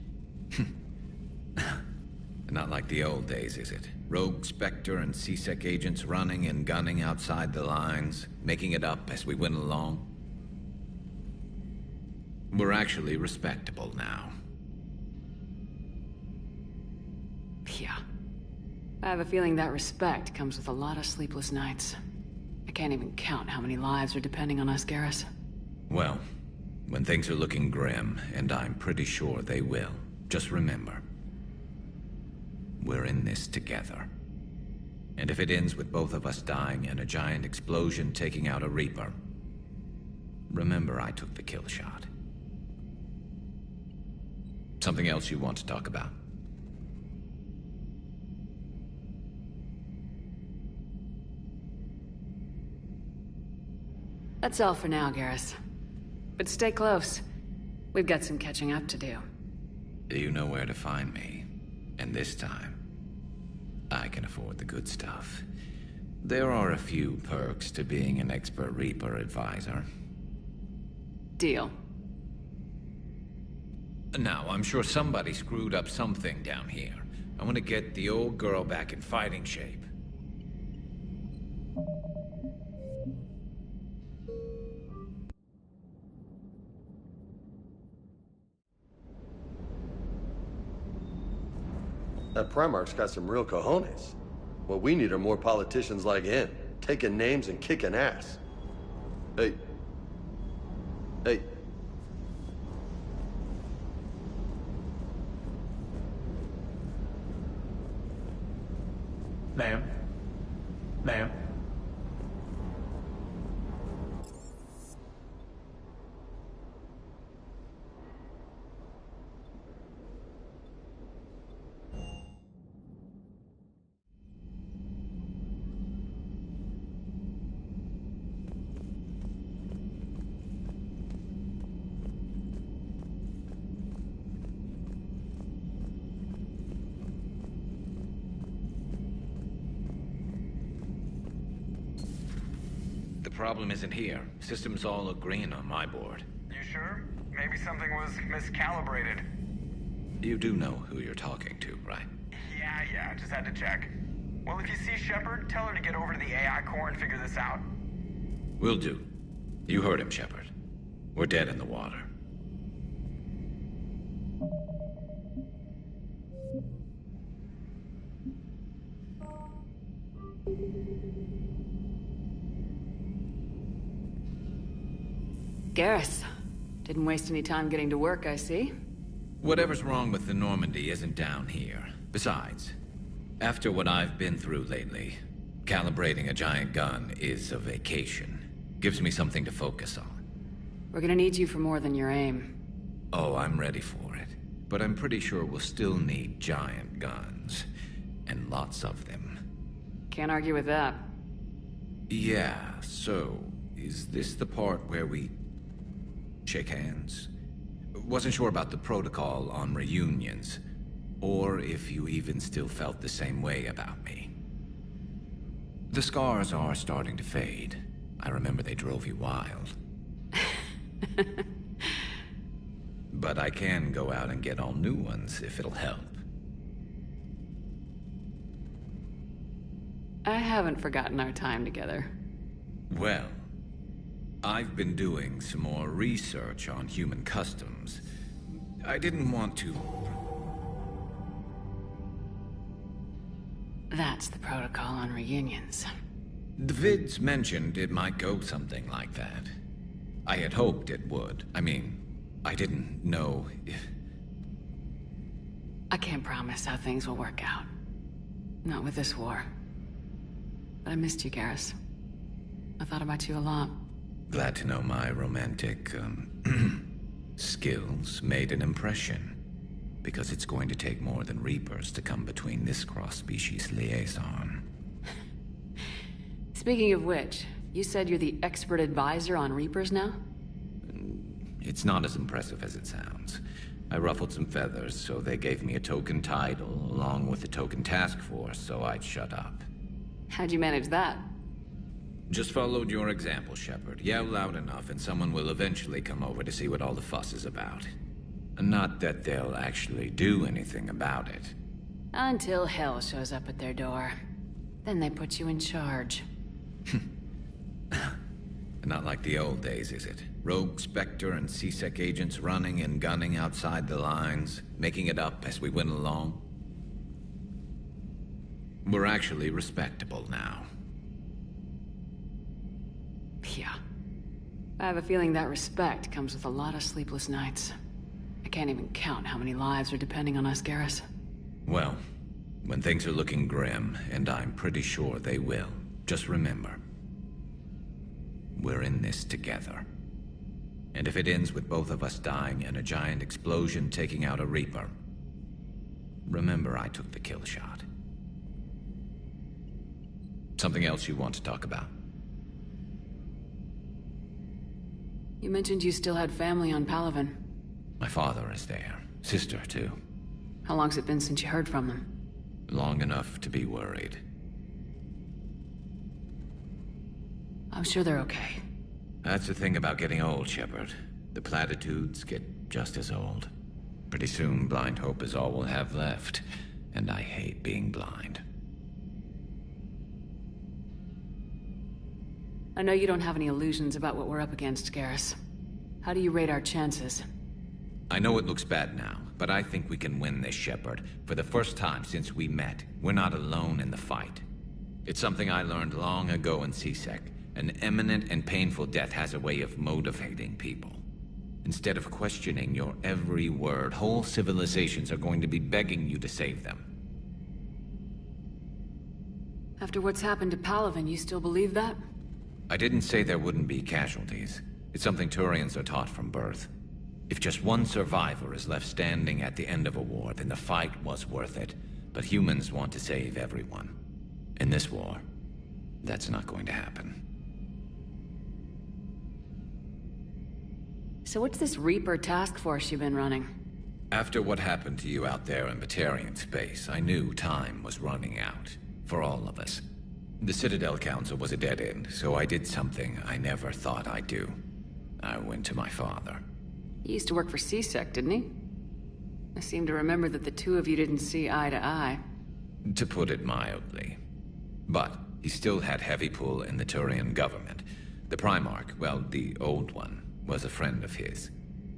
Not like the old days, is it? Rogue Spectre and CSEC agents running and gunning outside the lines, making it up as we went along. We're actually respectable now. Yeah. I have a feeling that respect comes with a lot of sleepless nights. I can't even count how many lives are depending on us, Garrus. Well, when things are looking grim, and I'm pretty sure they will, just remember, we're in this together. And if it ends with both of us dying and a giant explosion taking out a Reaper, remember I took the kill shot. Something else you want to talk about? That's all for now, Garrus. But stay close. We've got some catching up to do. You know where to find me. And this time, I can afford the good stuff. There are a few perks to being an expert Reaper advisor. Deal. Now, I'm sure somebody screwed up something down here. I want to get the old girl back in fighting shape. That Primarch's got some real cojones. What we need are more politicians like him, taking names and kicking ass. Hey. Ma'am? Ma'am? The problem isn't here. Systems all look green on my board. You sure? Maybe something was miscalibrated. You do know who you're talking to, right? Yeah, just had to check. Well, if you see Shepard, tell her to get over to the AI core and figure this out. Will do. You heard him, Shepard. We're dead in the water. Garrus. Didn't waste any time getting to work, I see. Whatever's wrong with the Normandy isn't down here. Besides, after what I've been through lately, calibrating a giant gun is a vacation. Gives me something to focus on. We're gonna need you for more than your aim. Oh, I'm ready for it. But I'm pretty sure we'll still need giant guns. And lots of them. Can't argue with that. Yeah, so, is this the part where we shake hands? Wasn't sure about the protocol on reunions, or if you even still felt the same way about me. The scars are starting to fade. I remember they drove you wild. But I can go out and get all new ones if it'll help. I haven't forgotten our time together. Well, I've been doing some more research on human customs. I didn't want to... That's the protocol on reunions. The vids mentioned it might go something like that. I had hoped it would. I mean, I didn't know if... I can't promise how things will work out. Not with this war. But I missed you, Garrus. I thought about you a lot. Glad to know my romantic, skills made an impression. Because it's going to take more than Reapers to come between this cross-species liaison. Speaking of which, you said you're the expert advisor on Reapers now? It's not as impressive as it sounds. I ruffled some feathers, so they gave me a token title, along with a token task force, so I'd shut up. How'd you manage that? Just followed your example, Shepard. Yell loud enough, and someone will eventually come over to see what all the fuss is about. Not that they'll actually do anything about it. Until hell shows up at their door. Then they put you in charge. Not like the old days, is it? Rogue Spectre and CSEC agents running and gunning outside the lines, making it up as we went along. We're actually respectable now. Yeah. I have a feeling that respect comes with a lot of sleepless nights. I can't even count how many lives are depending on us, Garrus. Well, when things are looking grim, and I'm pretty sure they will, just remember, we're in this together. And if it ends with both of us dying and a giant explosion taking out a Reaper, remember I took the kill shot. Something else you want to talk about? You mentioned you still had family on Palaven. My father is there. Sister, too. How long's it been since you heard from them? Long enough to be worried. I'm sure they're okay. That's the thing about getting old, Shepard. The platitudes get just as old. Pretty soon, blind hope is all we'll have left. And I hate being blind. I know you don't have any illusions about what we're up against, Garrus. How do you rate our chances? I know it looks bad now, but I think we can win this, Shepard. For the first time since we met, we're not alone in the fight. It's something I learned long ago in CSEC. An imminent and painful death has a way of motivating people. Instead of questioning your every word, whole civilizations are going to be begging you to save them. After what's happened to Palaven, you still believe that? I didn't say there wouldn't be casualties. It's something Turians are taught from birth. If just one survivor is left standing at the end of a war, then the fight was worth it. But humans want to save everyone. In this war, that's not going to happen. So what's this Reaper task force you've been running? After what happened to you out there in Batarian space, I knew time was running out. For all of us. The Citadel Council was a dead end, so I did something I never thought I'd do. I went to my father. He used to work for CSEC, didn't he? I seem to remember that the two of you didn't see eye to eye. To put it mildly. But he still had heavy pull in the Turian government. The Primarch, well, the old one, was a friend of his.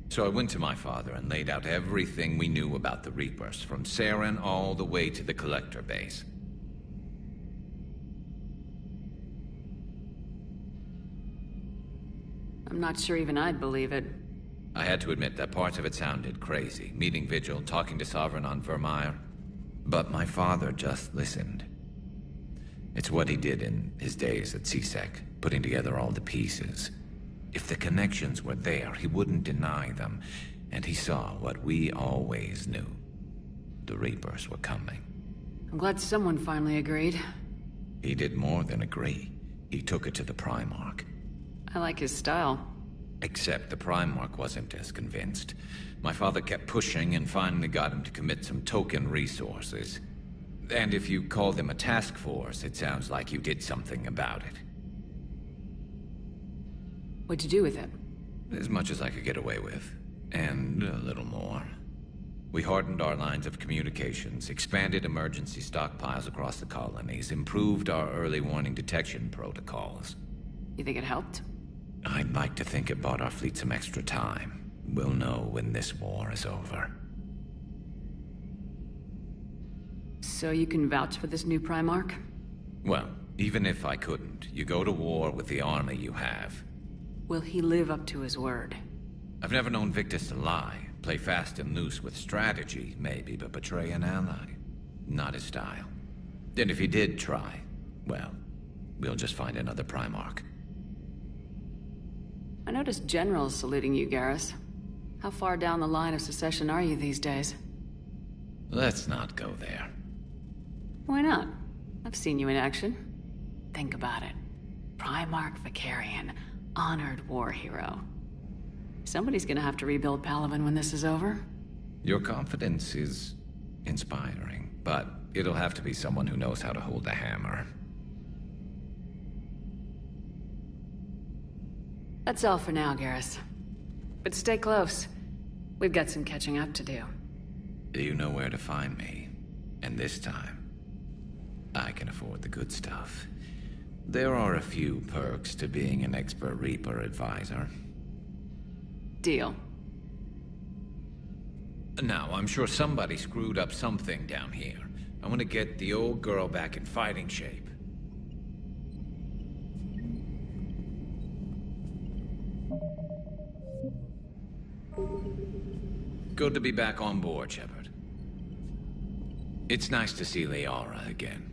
So I went to my father and laid out everything we knew about the Reapers, from Saren all the way to the Collector base. I'm not sure even I'd believe it. I had to admit that parts of it sounded crazy. Meeting Vigil, talking to Sovereign on Vermeer. But my father just listened. It's what he did in his days at CSEC, putting together all the pieces. If the connections were there, he wouldn't deny them. And he saw what we always knew. The Reapers were coming. I'm glad someone finally agreed. He did more than agree. He took it to the Primarch. I like his style. Except the Primarch wasn't as convinced. My father kept pushing and finally got him to commit some token resources. And if you call them a task force, it sounds like you did something about it. What'd you do with it? As much as I could get away with. And a little more. We hardened our lines of communications, expanded emergency stockpiles across the colonies, improved our early warning detection protocols. You think it helped? I'd like to think it bought our fleet some extra time. We'll know when this war is over. So you can vouch for this new Primarch? Well, even if I couldn't, you go to war with the army you have. Will he live up to his word? I've never known Victus to lie. Play fast and loose with strategy, maybe, but betray an ally. Not his style. And if he did try, well, we'll just find another Primarch. I noticed generals saluting you, Garrus. How far down the line of secession are you these days? Let's not go there. Why not? I've seen you in action. Think about it. Primarch Vicarian, honored war hero. Somebody's gonna have to rebuild Palaven when this is over. Your confidence is inspiring, but it'll have to be someone who knows how to hold a hammer. That's all for now, Garrus. But stay close. We've got some catching up to do. You know where to find me. And this time, I can afford the good stuff. There are a few perks to being an expert Reaper advisor. Deal. Now, I'm sure somebody screwed up something down here. I want to get the old girl back in fighting shape. Good to be back on board, Shepard. It's nice to see Liara again.